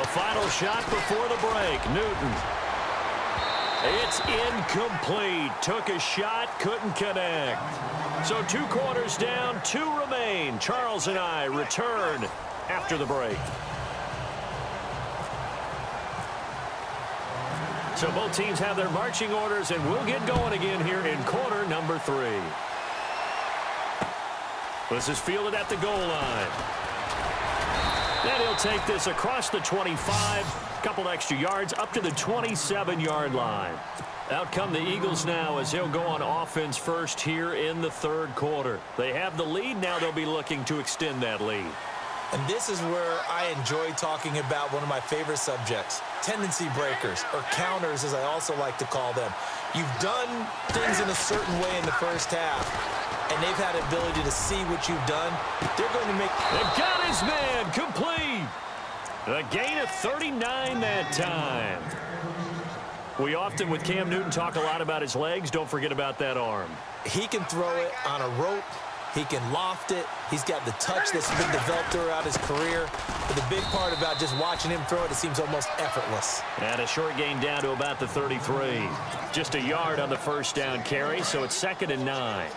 A final shot before the break. Newton. It's incomplete. Took a shot, couldn't connect. So 2 quarters down, 2 remain. Charles and I return after the break. So both teams have their marching orders, and we'll get going again here in quarter number 3. This is fielded at the goal line. And he'll take this across the 25, couple extra yards up to the 27-yard line. Out come the Eagles now as they'll go on offense first here in the 3rd quarter. They have the lead. Now they'll be looking to extend that lead. And this is where I enjoy talking about one of my favorite subjects, tendency breakers, or counters as I also like to call them. You've done things in a certain way in the first half, and they've had the ability to see what you've done. They're going to make... They've got his man complete. A gain of 39 that time. We often, with Cam Newton, talk a lot about his legs. Don't forget about that arm. He can throw it on a rope. He can loft it. He's got the touch that's been developed throughout his career. But the big part about just watching him throw it, it seems almost effortless. And a short gain down to about the 33. Just a yard on the first down carry, so it's 2nd and 9.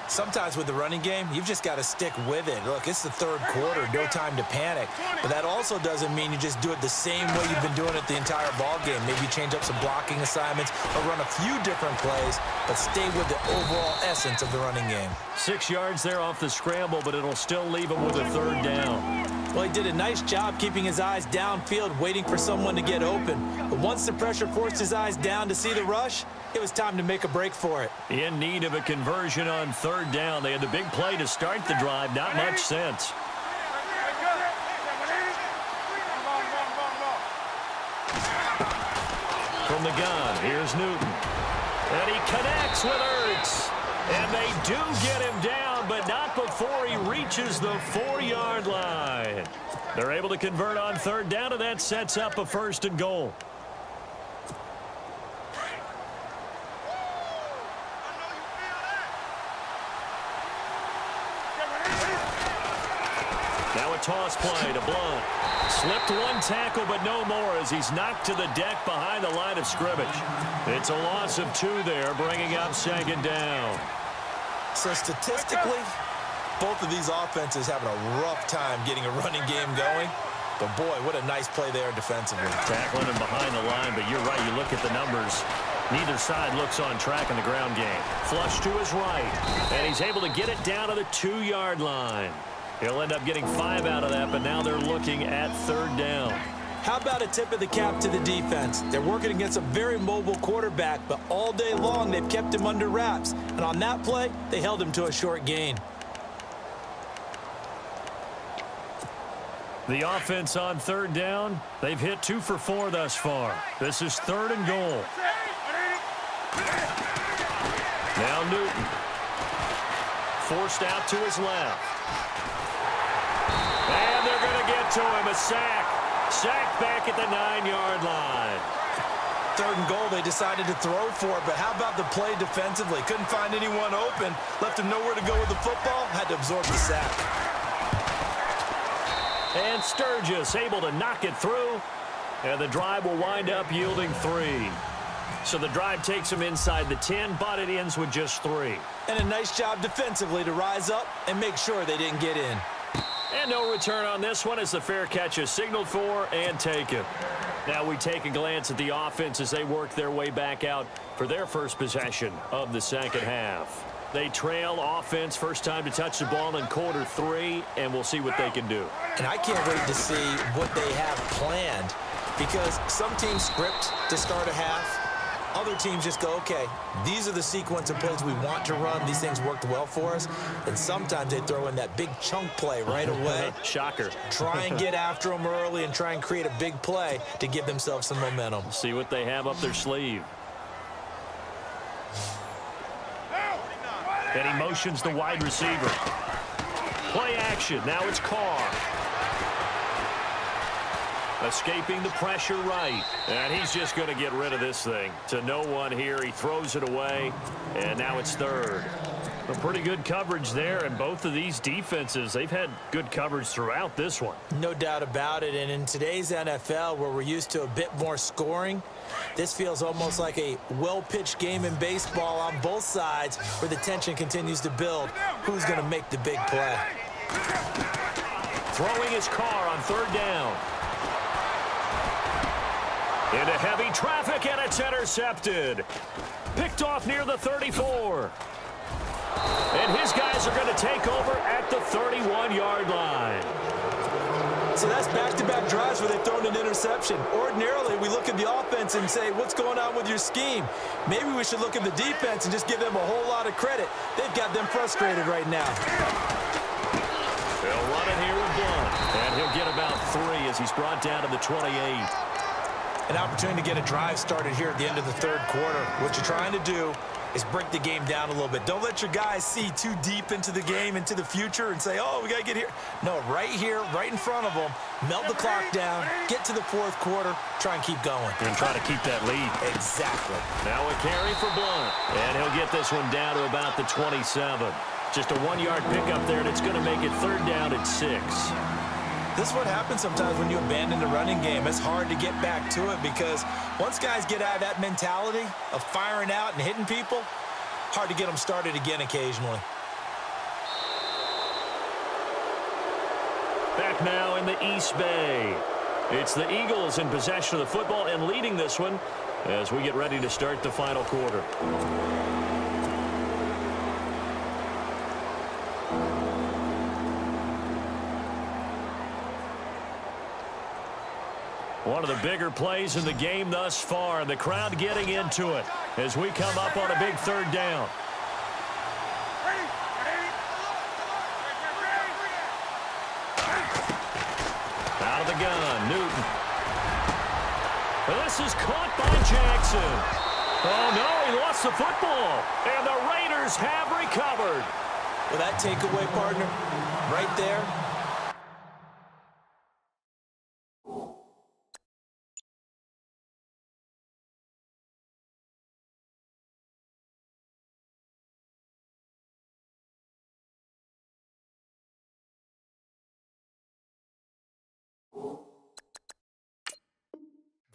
Sometimes with the running game, you've just got to stick with it. Look, it's the 3rd quarter, no time to panic. But that also doesn't mean you just do it the same way you've been doing it the entire ball game. Maybe change up some blocking assignments or run a few different plays, but stay with the overall essence of the running game. 6 yards there off the scramble, but it'll still leave him with a 3rd down. Well, he did a nice job keeping his eyes downfield, waiting for someone to get open. But once the pressure forced his eyes down to see the rush, it was time to make a break for it. In need of a conversion on 3rd down. They had the big play to start the drive. Not much sense. From the gun, here's Newton. And he connects with Ertz. And they do get him down, but not before he reaches the 4-yard line. They're able to convert on 3rd down, and that sets up a 1st and goal. Now a toss play to Blunt. Slipped one tackle, but no more as he's knocked to the deck behind the line of scrimmage. It's a loss of 2 there, bringing up 2nd down. So statistically, both of these offenses having a rough time getting a running game going. But boy, what a nice play there defensively. Tackling him behind the line, but you're right. You look at the numbers. Neither side looks on track in the ground game. Flush to his right, and he's able to get it down to the 2-yard line. He'll end up getting 5 out of that, but now they're looking at 3rd down. How about a tip of the cap to the defense? They're working against a very mobile quarterback, but all day long they've kept him under wraps. And on that play, they held him to a short gain. The offense on 3rd down, they've hit 2 for 4 thus far. This is 3rd and goal. Now Newton. Forced out to his left. And they're going to get to him. A sack. Sacked back at the 9-yard line. 3rd and goal, they decided to throw for it, but how about the play defensively? Couldn't find anyone open. Left him nowhere to go with the football. Had to absorb the sack. And Sturgis able to knock it through. And the drive will wind up yielding 3. So the drive takes him inside the 10, but it ends with just 3. And a nice job defensively to rise up and make sure they didn't get in. And no return on this one as the fair catch is signaled for and taken. Now we take a glance at the offense as they work their way back out for their first possession of the 2nd half. They trail offense, first time to touch the ball in quarter 3, and we'll see what they can do. And I can't wait to see what they have planned, because some teams script to start a half. Other teams just go, okay, these are the sequence of plays we want to run. These things worked well for us. And sometimes they throw in that big chunk play right away. Shocker. Try and get after them early and try and create a big play to give themselves some momentum. See what they have up their sleeve. And he motions the wide receiver. Play action. Now it's Carr. Escaping the pressure right. And he's just going to get rid of this thing. To no one here. He throws it away. And now it's third. A pretty good coverage there. And both of these defenses, they've had good coverage throughout this one. No doubt about it. And in today's NFL, where we're used to a bit more scoring, this feels almost like a well-pitched game in baseball on both sides where the tension continues to build. Who's going to make the big play? Throwing his car on third down. Into heavy traffic, and it's intercepted. Picked off near the 34. And his guys are going to take over at the 31-yard line. So that's back-to-back drives where they've thrown an interception. Ordinarily, we look at the offense and say, what's going on with your scheme? Maybe we should look at the defense and just give them a whole lot of credit. They've got them frustrated right now. They'll run it here with Blunt. And he'll get about 3 as he's brought down to the 28. An opportunity to get a drive started here at the end of the third quarter. What you're trying to do is break the game down a little bit. Don't let your guys see too deep into the game, into the future, and say, oh, we got to get here. No, right here, right in front of them, melt the clock down, get to the fourth quarter, try and keep going. And try to keep that lead. Exactly. Now a carry for Blunt. And he'll get this one down to about the 27. Just a 1-yard pickup there, and it's going to make it third down at 6. This is what happens sometimes when you abandon the running game. It's hard to get back to it because once guys get out of that mentality of firing out and hitting people, hard to get them started again occasionally. Back now in the East Bay. It's the Eagles in possession of the football and leading this one as we get ready to start the final quarter. One of the bigger plays in the game thus far, and the crowd getting into it as we come up on a big third down. Out of the gun, Newton. This is caught by Jackson. Oh, no, he lost the football, and the Raiders have recovered. Well, that takeaway, partner, right there.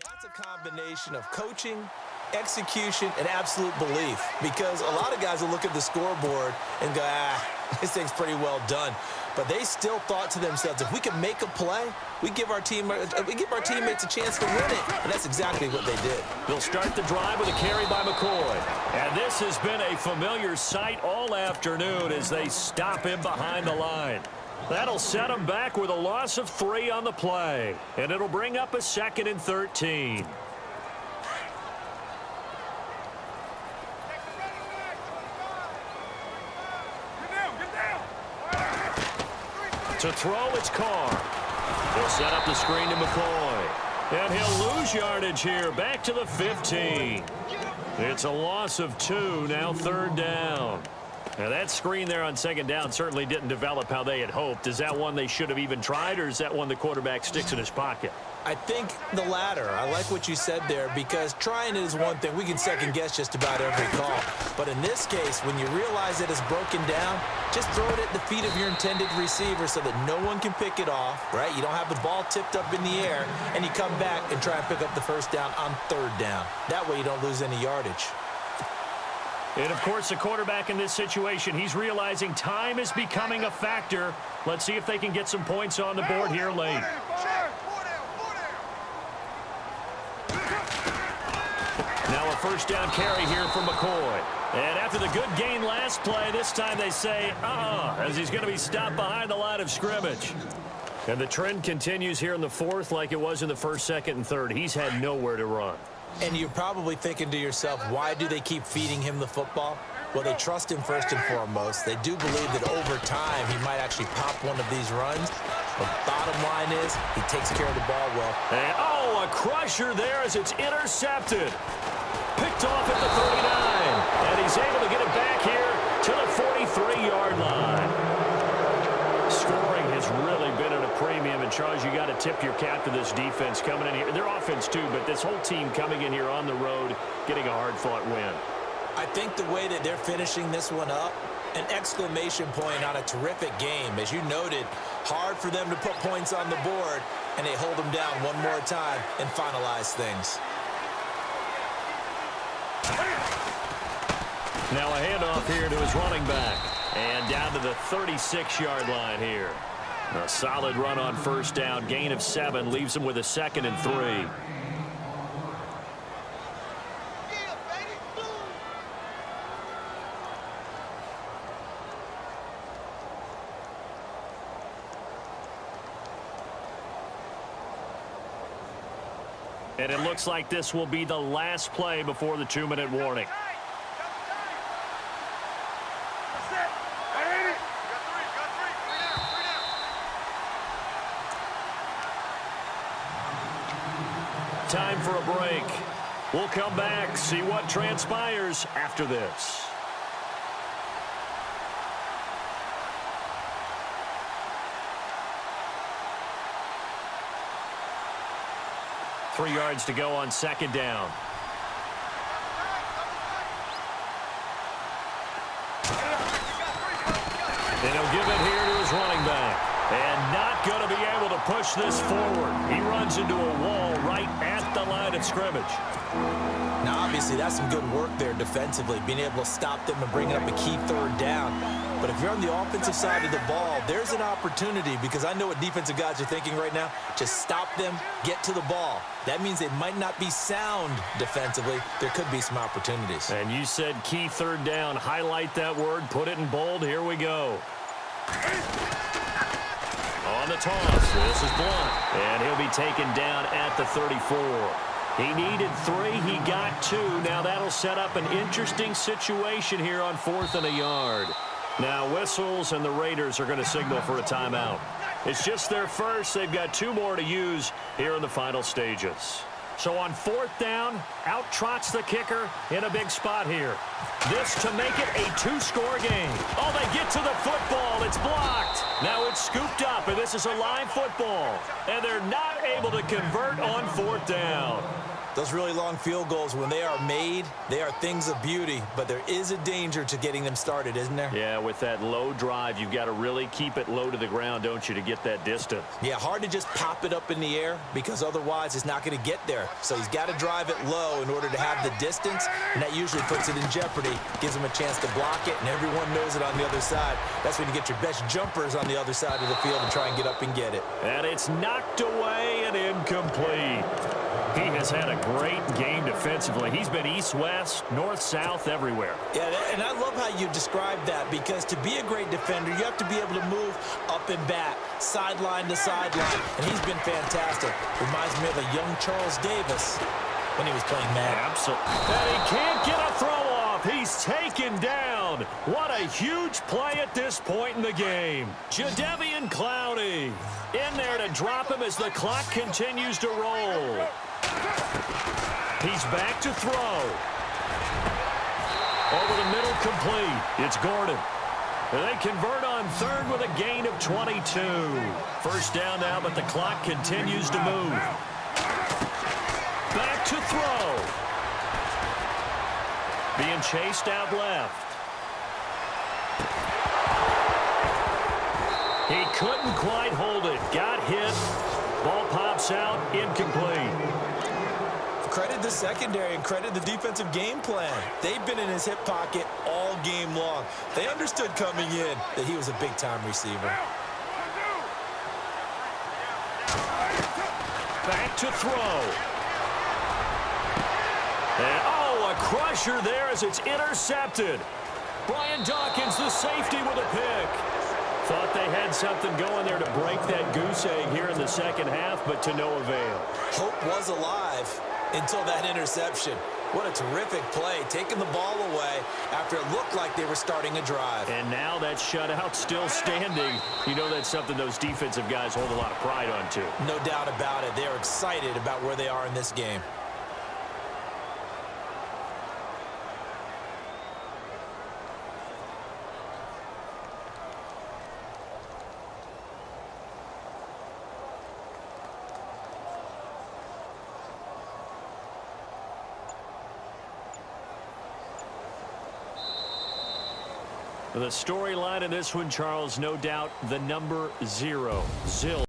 That's a combination of coaching, execution, and absolute belief. Because a lot of guys will look at the scoreboard and go, this thing's pretty well done. But they still thought to themselves, if we can make a play, we give our teammates a chance to win it. And that's exactly what they did. They'll start the drive with a carry by McCoy. And this has been a familiar sight all afternoon as they stop him behind the line. That'll set him back with a loss of 3 on the play. And it'll bring up a 2nd and 13. To throw, it's Carr. He'll set up the screen to McCoy. And he'll lose yardage here, back to the 15. It's a loss of 2, now third down. Now that screen there on second down certainly didn't develop how they had hoped. Is that one they should have even tried, or is that one the quarterback sticks in his pocket? I think the latter. I like what you said there because trying it is one thing. We can second guess just about every call. But in this case, when you realize it is broken down, just throw it at the feet of your intended receiver so that no one can pick it off, right? You don't have the ball tipped up in the air, and you come back and try and pick up the first down on third down. That way you don't lose any yardage. And, of course, the quarterback in this situation, he's realizing time is becoming a factor. Let's see if they can get some points on the board here late. Now a first down carry here from McCoy. And after the good gain last play, this time they say, as he's going to be stopped behind the line of scrimmage. And the trend continues here in the fourth like it was in the first, second, and third. He's had nowhere to run. And you're probably thinking to yourself, why do they keep feeding him the football? Well, they trust him first and foremost. They do believe that over time he might actually pop one of these runs. The bottom line is he takes care of the ball well. And, a crusher there as it's intercepted. Picked off at the 39. And he's able to get it back here to the 43-yard line. Scoring has really been at a premium, and Charles, you got to tip your cap to this defense coming in here. Their offense, too, but this whole team coming in here on the road, getting a hard-fought win. I think the way that they're finishing this one up, an exclamation point on a terrific game. As you noted, hard for them to put points on the board, and they hold them down one more time and finalize things. Now a handoff here to his running back. And down to the 36-yard line here. A solid run on first down. Gain of 7 leaves him with a 2nd and 3. And it looks like this will be the last play before the 2-minute warning. Time for a break. We'll come back, see what transpires after this. Three yards to go on second down. And he'll give it here to his running back. And not going to be able to push this forward. He runs into a wall right at the line of scrimmage. Now, obviously, that's some good work there defensively, being able to stop them and bring up a key third down. But if you're on the offensive side of the ball, there's an opportunity, because I know what defensive guys are thinking right now. Just stop them, get to the ball. That means they might not be sound defensively. There could be some opportunities. And you said key third down. Highlight that word, put it in bold. Here we go. On the toss, this is Blunt, and he'll be taken down at the 34. He needed 3, he got 2. Now that'll set up an interesting situation here on 4th and a yard. Now whistles, and the Raiders are going to signal for a timeout. It's just their first. They've got 2 more to use here in the final stages. So on 4th down, out trots the kicker in a big spot here. This to make it a 2-score game. Oh, they get to the football. It's blocked. Now it's scooped up, and this is a live football. And they're not able to convert on 4th down. Those really long field goals, when they are made, they are things of beauty, but there is a danger to getting them started, isn't there? Yeah, with that low drive, you've got to really keep it low to the ground, don't you, to get that distance. Yeah, hard to just pop it up in the air, because otherwise it's not going to get there. So he's got to drive it low in order to have the distance, and that usually puts it in jeopardy, gives him a chance to block it, and everyone knows it on the other side. That's when you get your best jumpers on the other side of the field and try and get up and get it. And it's knocked away and incomplete. He has had a great game defensively. He's been east-west, north-south, everywhere. Yeah, and I love how you describe that, because to be a great defender, you have to be able to move up and back, sideline to sideline, and he's been fantastic. Reminds me of a young Charles Davis when he was playing Madden. Absolutely. And he can't get a throw off. He's taken down. What a huge play at this point in the game. Jadeveon Clowney in there to drop him as the clock continues to roll. He's back to throw. Over the middle, complete. It's Gordon. And they convert on 3rd with a gain of 22. First down now, but the clock continues to move. Back to throw. Being chased out left. He couldn't quite hold it. Got hit. Ball pops out. Incomplete. Credit the secondary and credit the defensive game plan. They've been in his hip pocket all game long. They understood coming in that he was a big-time receiver. Back to throw. And, oh, a crusher there as it's intercepted. Brian Dawkins, the safety, with a pick. Thought they had something going there to break that goose egg here in the second half, but to no avail. Hope was alive until that interception. What a terrific play, taking the ball away after it looked like they were starting a drive. And now that shutout still standing. You know that's something those defensive guys hold a lot of pride on, too. No doubt about it. They're excited about where they are in this game. The storyline in this one, Charles, no doubt the number 0. Zill.